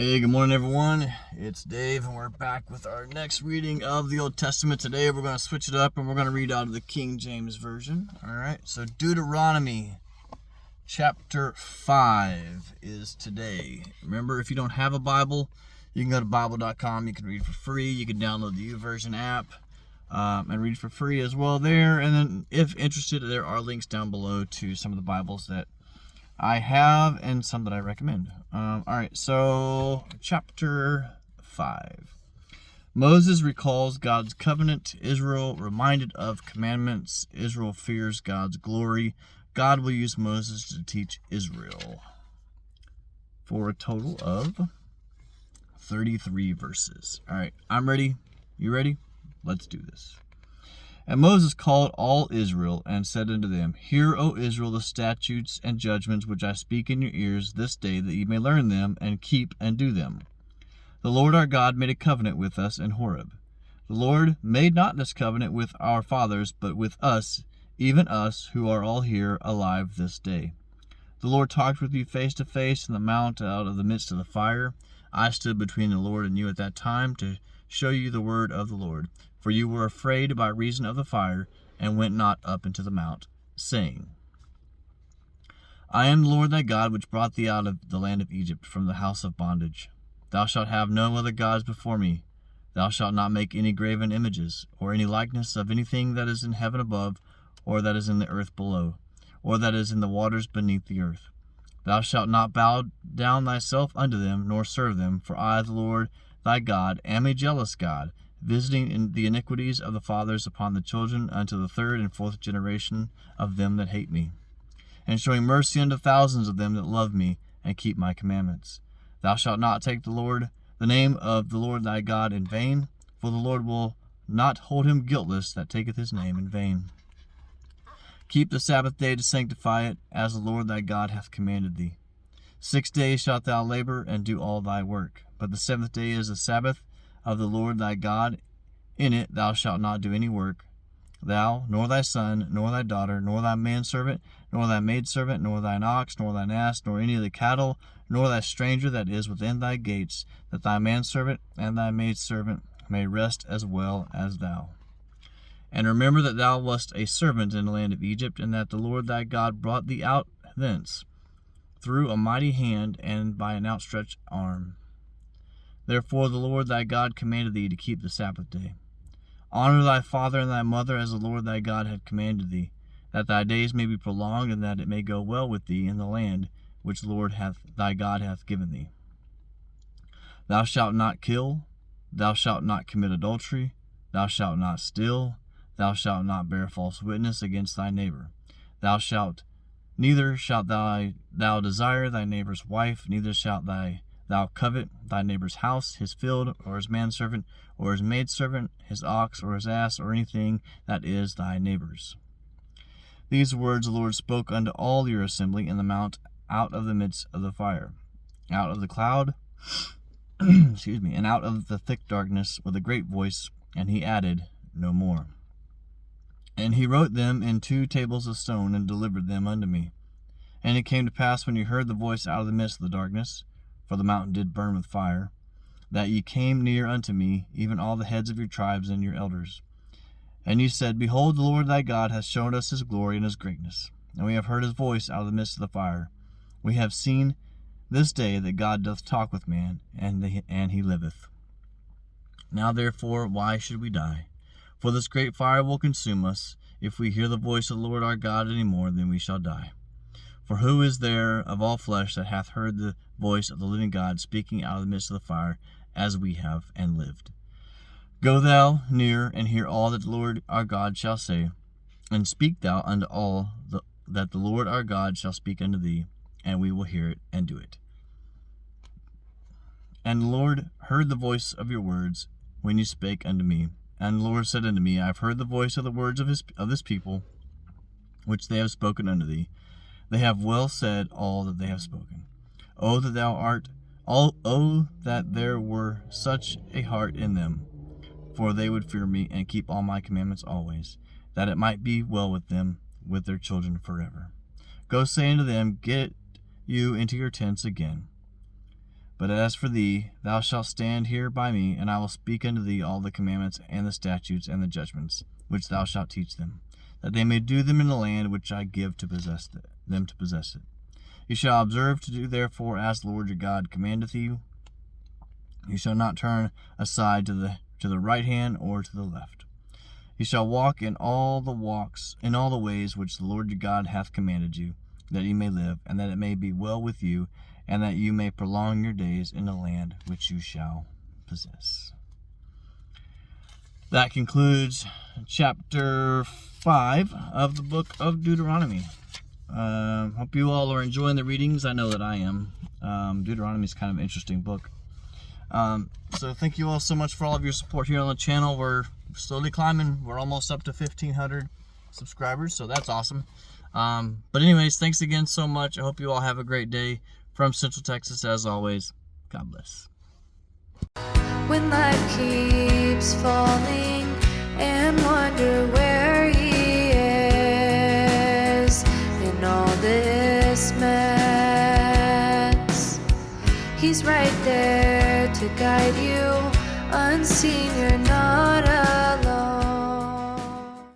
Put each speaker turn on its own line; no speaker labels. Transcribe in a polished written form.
Hey, good morning everyone. It's Dave and we're back with our next reading of the Old Testament. Today we're going to switch it up and we're going to read out of the King James Version. Alright, so Deuteronomy chapter 5 is today. Remember, if you don't have a Bible, you can go to Bible.com. You can read for free. You can download the YouVersion app and read for free as well there. And then if interested, there are links down below to some of the Bibles that I have and some that I recommend. Alright, so chapter 5. Moses recalls God's covenant. Israel reminded of commandments. Israel fears God's glory. God will use Moses to teach Israel. For a total of 33 verses. Alright, I'm ready. You ready? Let's do this. And Moses called all Israel, and said unto them, Hear, O Israel, the statutes and judgments which I speak in your ears this day, that ye may learn them, and keep and do them. The Lord our God made a covenant with us in Horeb. The Lord made not this covenant with our fathers, but with us, even us, who are all here alive this day. The Lord talked with you face to face in the mount out of the midst of the fire. I stood between the Lord and you at that time to show you the word of the Lord. For you were afraid by reason of the fire, and went not up into the mount, saying, I am the Lord thy God, which brought thee out of the land of Egypt, from the house of bondage. Thou shalt have no other gods before me. Thou shalt not make any graven images, or any likeness of anything that is in heaven above, or that is in the earth below, or that is in the waters beneath the earth. Thou shalt not bow down thyself unto them, nor serve them, for I, the Lord thy God, am a jealous God, visiting in the iniquities of the fathers upon the children unto the third and fourth generation of them that hate me, and showing mercy unto thousands of them that love me and keep my commandments. Thou shalt not take the name of the Lord thy God in vain, for the Lord will not hold him guiltless that taketh his name in vain. Keep the Sabbath day to sanctify it, as the Lord thy God hath commanded thee. 6 days shalt thou labor and do all thy work, but the seventh day is the Sabbath of the Lord thy God. In it thou shalt not do any work, thou, nor thy son, nor thy daughter, nor thy manservant, nor thy maidservant, nor thine ox, nor thine ass, nor any of the cattle, nor thy stranger that is within thy gates, that thy manservant and thy maidservant may rest as well as thou. And remember that thou wast a servant in the land of Egypt, and that the Lord thy God brought thee out thence, through a mighty hand and by an outstretched arm. Therefore the Lord thy God commanded thee to keep the Sabbath day. Honor thy father and thy mother, as the Lord thy God hath commanded thee, that thy days may be prolonged, and that it may go well with thee in the land which the Lord thy God hath given thee. Thou shalt not kill, thou shalt not commit adultery, thou shalt not steal, thou shalt not bear false witness against thy neighbor. Neither shalt thou desire thy neighbor's wife, neither shalt thou covet thy neighbor's house, his field, or his manservant, or his maidservant, his ox, or his ass, or anything that is thy neighbor's. These words the Lord spoke unto all your assembly in the mount out of the midst of the fire, out of the cloud, and out of the thick darkness with a great voice, and he added no more. And he wrote them in 2 tables of stone, and delivered them unto me. And it came to pass, when ye heard the voice out of the midst of the darkness, for the mountain did burn with fire, that ye came near unto me, even all the heads of your tribes and your elders. And ye said, Behold, the Lord thy God hath shown us his glory and his greatness, and we have heard his voice out of the midst of the fire. We have seen this day that God doth talk with man, and he liveth. Now therefore, why should we die? For this great fire will consume us. If we hear the voice of the Lord our God any more, then we shall die. For who is there of all flesh that hath heard the voice of the living God speaking out of the midst of the fire, as we have, and lived? Go thou near, and hear all that the Lord our God shall say, and speak thou unto all that the Lord our God shall speak unto thee, and we will hear it and do it. And the Lord heard the voice of your words when you spake unto me. And the Lord said unto me, I have heard the voice of the words of this people, which they have spoken unto thee. They have well said all that they have spoken. Oh, that there were such a heart in them, for they would fear me and keep all my commandments always, that it might be well with them, with their children forever. Go say unto them, Get you into your tents again. But as for thee, thou shalt stand here by me, and I will speak unto thee all the commandments and the statutes and the judgments, which thou shalt teach them, that they may do them in the land which I give to possess them to possess it. You shall observe to do therefore as the Lord your God commandeth you. You shall not turn aside to the right hand or to the left. You shall walk in all the ways which the Lord your God hath commanded you, that ye may live, and that it may be well with you, and that you may prolong your days in the land which you shall possess. That concludes chapter 5 of the book of Deuteronomy. Hope you all are enjoying the readings. I know that I am. Deuteronomy is kind of an interesting book. So thank you all so much for all of your support here on the channel. We're slowly climbing. We're almost up to 1,500 subscribers, so that's awesome. But anyways, thanks again so much. I hope you all have a great day. From Central Texas, as always, God bless.
When life keeps falling and wonder where he is in all this mess, he's right there to guide you. Unseen, you're not alone.